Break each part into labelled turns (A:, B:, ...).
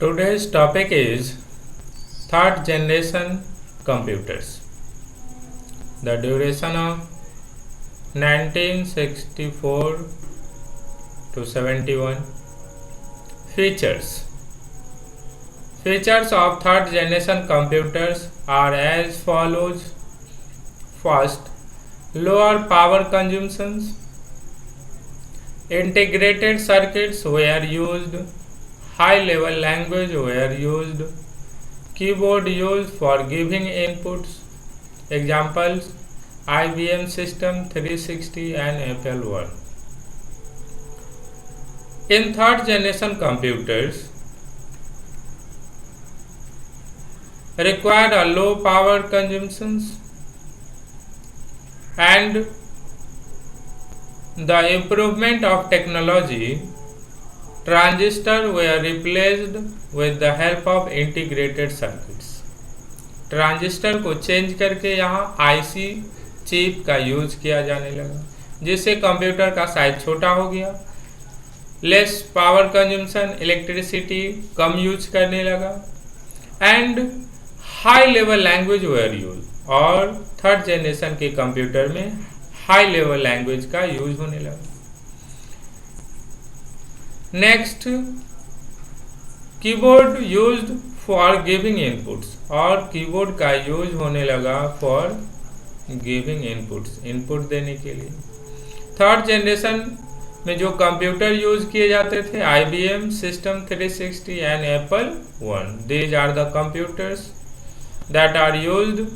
A: Today's topic is third generation computers. The duration of 1964 to 71. Features. Features of third generation computers are as follows. First, lower power consumptions. Integrated circuits were used. High-level language were used. Keyboard used for giving inputs. Examples: IBM System 360 and Apple I. In third generation computers, require a low power consumptions and the improvement of technology. Transistors were replaced with the help of integrated circuits. Transistor को change करके यहाँ IC chip का use किया जाने लगा, जिससे computer का size छोटा हो गया, लेस पावर कंजम्पशन, इलेक्ट्रिसिटी कम यूज करने लगा and high level language were use. और थर्ड जनरेशन के कंप्यूटर में हाई लेवल लैंग्वेज का यूज होने लगा। Next, keyboard used for giving inputs, और कीबोर्ड का यूज होने लगा फॉर गिविंग इनपुट्स, इनपुट देने के लिए। थर्ड जनरेशन में जो कंप्यूटर यूज किए जाते थे, IBM system 360 and Apple I, these are the computers that are used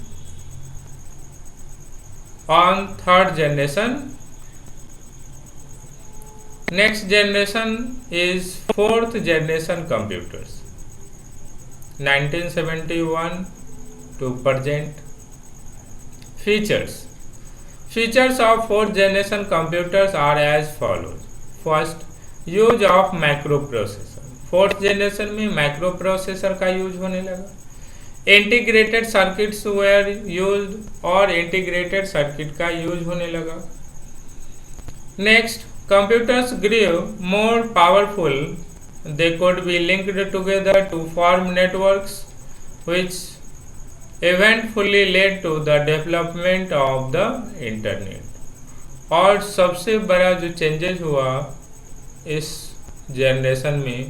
A: on third generation. Next generation is fourth generation computers, 1971 to present. Features. Features of fourth generation computers are as follows. First, use of microprocessor. Fourth generation में micro processor का use होने लगा। Integrated circuits where used, और integrated circuit का use होने लगा। Next, computers grew more powerful. They could be linked together to form networks, which eventually led to the development of the internet. और सबसे बड़ा जो चेंजेस हुआ इस जनरेशन में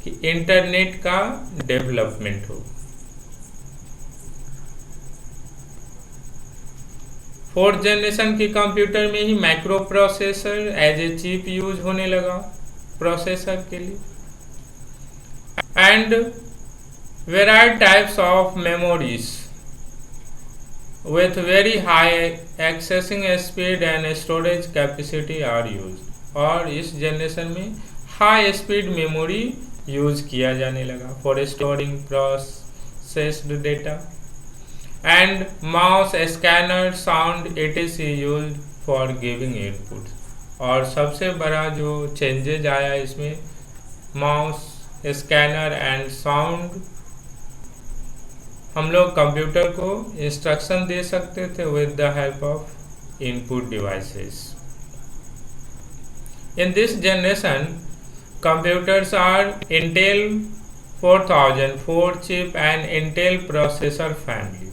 A: कि इंटरनेट का डेवलपमेंट हो। फोर्थ जनरेशन के कंप्यूटर में ही microprocessor as a chip use होने लगा प्रोसेसर के लिए, and varied types of memories with very high accessing speed and storage capacity are use. और इस जनरेशन में हाई स्पीड मेमोरी यूज किया जाने लगा for storing processed data, and mouse, scanner, sound etc used for giving inputs। और सबसे बड़ा जो चेंजेज आया इसमें, माउस, स्कैनर एंड साउंड, हम लोग कंप्यूटर को इंस्ट्रक्शन दे सकते थे with the help of input devices. In this generation computers are Intel 4004 chip and Intel processor family,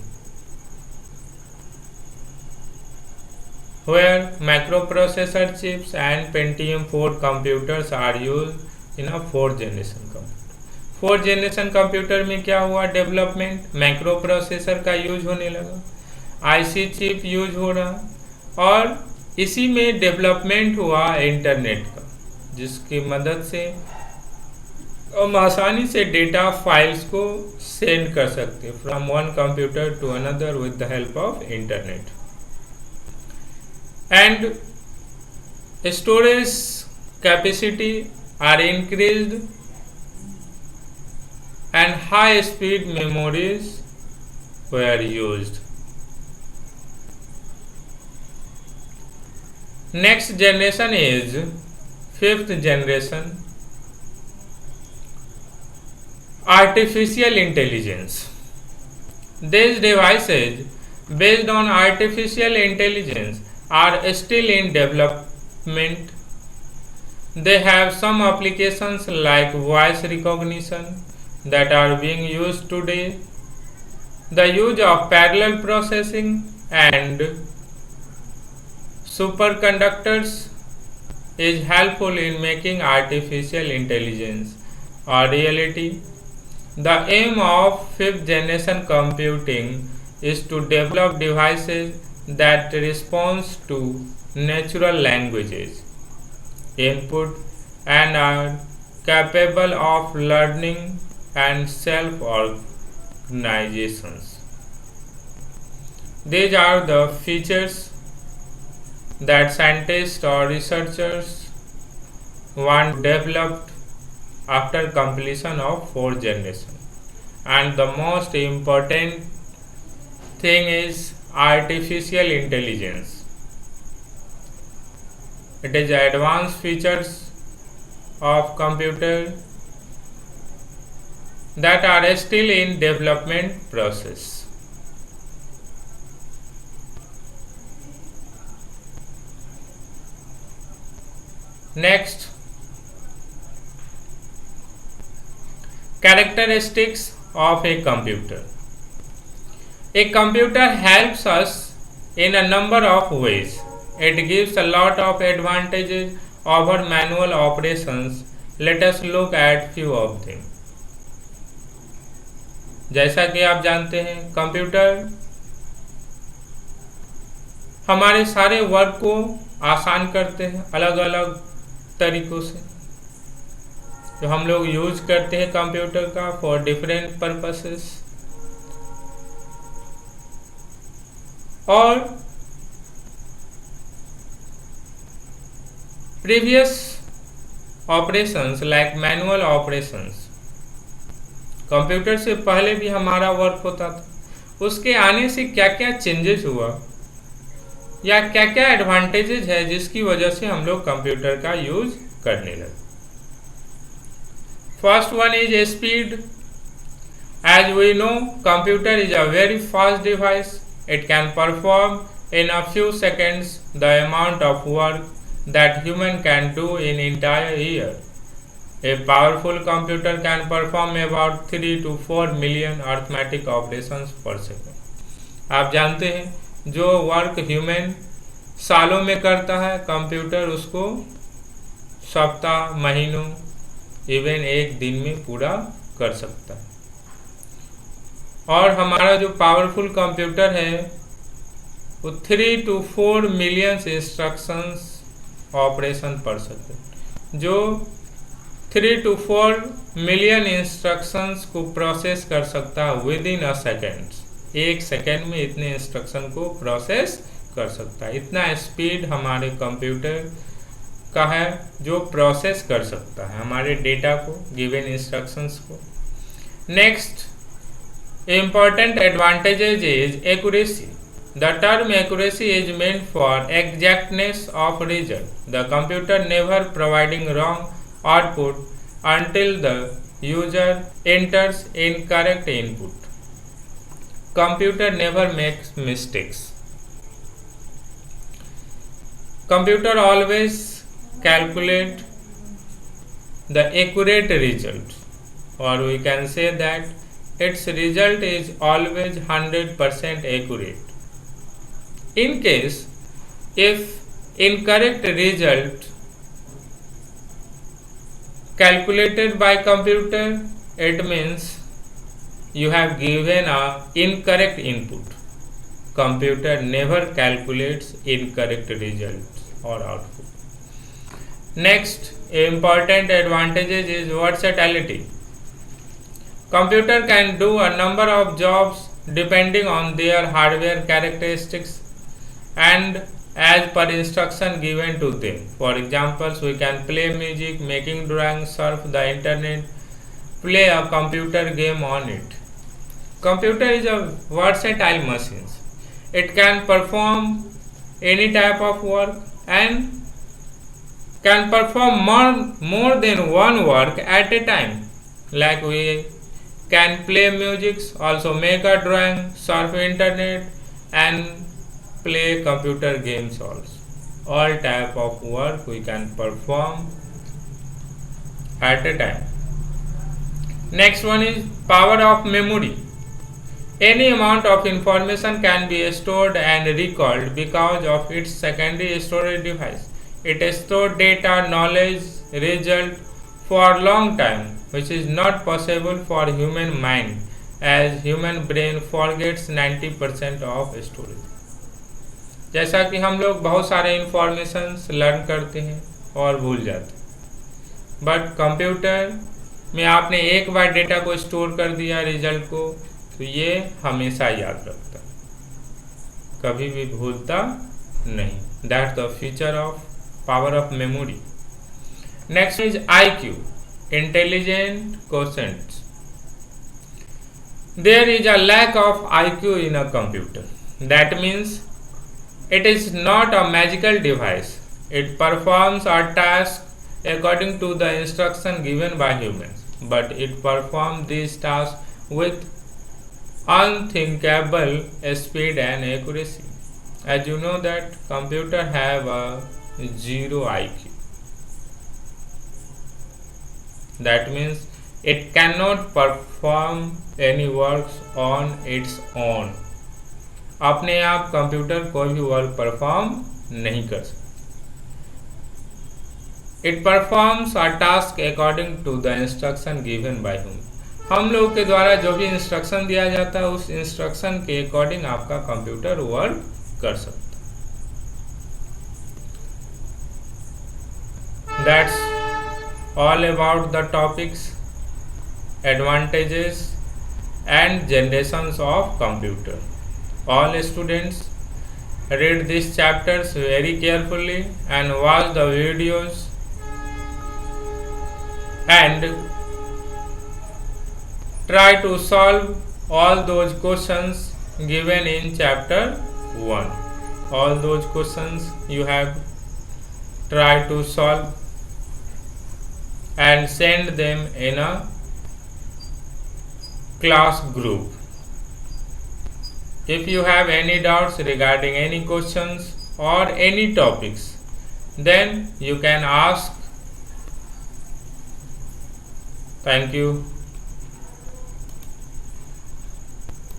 A: where microprocessor chips and Pentium 4 computers are used in a fourth generation computer। Fourth generation computer में क्या हुआ development, micro processor का use होने लगा, IC chip use हो रहा, और इसी में डेवलपमेंट हुआ इंटरनेट का, जिसकी मदद से हम आसानी से डेटा फाइल्स को सेंड कर सकते हैं from one computer to another with the help of internet. And storage capacity are increased and high speed memories were used. Next generation is fifth generation, artificial intelligence. These devices based on artificial intelligence are still in development They have some applications like voice recognition that are being used today, the use of parallel processing and superconductors is helpful in making artificial intelligence a reality. The aim of fifth generation computing is to develop devices that respond to natural languages input and are capable of learning and self organizations. These are the features that scientists or researchers want developed after completion of fourth generation. And the most important thing is artificial intelligence. It is advanced features of computer that are still in development process. Next, characteristics of a computer. A computer helps us in a number of ways. It gives a lot of advantages over manual operations. Let us look at few of them. जैसा कि आप जानते हैं, computer हमारे सारे work को आसान करते हैं अलग अलग तरीकों से। जो हम लोग यूज करते हैं कंप्यूटर का फॉर डिफरेंट पर्पसेस, और previous operations like manual operations, computer से पहले भी हमारा वर्क होता था, उसके आने से क्या क्या चेंजेस हुआ या क्या क्या एडवांटेजेस है जिसकी वजह से हम लोग कंप्यूटर का यूज करने लगे। First one is speed. As we know, computer is a very fast device. It can perform in a few seconds the amount of work that human can do in entire year. A powerful computer can perform about 3 to 4 million arithmetic operations per second. आप जानते हैं जो work human सालों में करता है, computer उसको सप्ताह, महीनों, इवन एक दिन में पूरा कर सकता है। और हमारा जो पावरफुल कंप्यूटर है वो 3 to 4 मिलियन इंस्ट्रक्शंस ऑपरेशन पर सेकेंड, जो 3 to 4 मिलियन इंस्ट्रक्शंस को प्रोसेस कर सकता है विद इन अ सेकेंड। एक सेकेंड में इतने इंस्ट्रक्शन को प्रोसेस कर सकता है। इतना स्पीड हमारे कंप्यूटर का है जो प्रोसेस कर सकता है हमारे डेटा को, गिवन इंस्ट्रक्शंस को। Next important advantages is accuracy. The term accuracy is meant for exactness of result. The computer never providing wrong output until the user enters incorrect input. Computer never makes mistakes. Computer always calculate the accurate result, or we can say that its result is always 100% accurate. In case if incorrect result calculated by computer, it means you have given a incorrect input. Computer never calculates incorrect results or output. Next important advantages is versatility. Computer can do a number of jobs depending on their hardware characteristics and as per instruction given to them. For example, we can play music, making drawings, surf the internet, play a computer game on it. Computer is a versatile machine. It can perform any type of work and can perform more than one work at a time. Like we can play music, also make a drawing, surf internet and play computer games also. All type of work we can perform at a time. Next one is power of memory. Any amount of information can be stored and recalled because of its secondary storage device. It stores data, knowledge, result for long time, which is not possible for human mind, as human brain forgets 90% of storage. जैसा कि हम लोग बहुत सारे information learn करते हैं और भूल जाते हैं, बट कंप्यूटर में आपने एक बार डेटा को स्टोर कर दिया रिजल्ट को, तो ये हमेशा याद रखता, कभी भी भूलता नहीं. That's the feature of power of memory. Next is IQ, intelligent quotient. There is a lack of IQ in a computer. That means it is not a magical device. It performs a task according to the instruction given by humans, but it performs these tasks with unthinkable speed and accuracy. As you know that computer have a zero IQ. That means it cannot perform any works on its own. अपने आप computer कोई भी work perform नहीं कर सकता. It performs a task according to the instruction given by human. हम लोग के द्वारा जो भी इंस्ट्रक्शन दिया जाता है उस इंस्ट्रक्शन के अकॉर्डिंग आपका कंप्यूटर वर्क कर सकता है. That's all about the topics, advantages and generations of computer. All students read these chapters very carefully and watch the videos and try to solve all those questions given in chapter 1. All those questions you have tried to solve and send them in a class group. If you have any doubts regarding any questions or any topics, then you can ask. Thank you.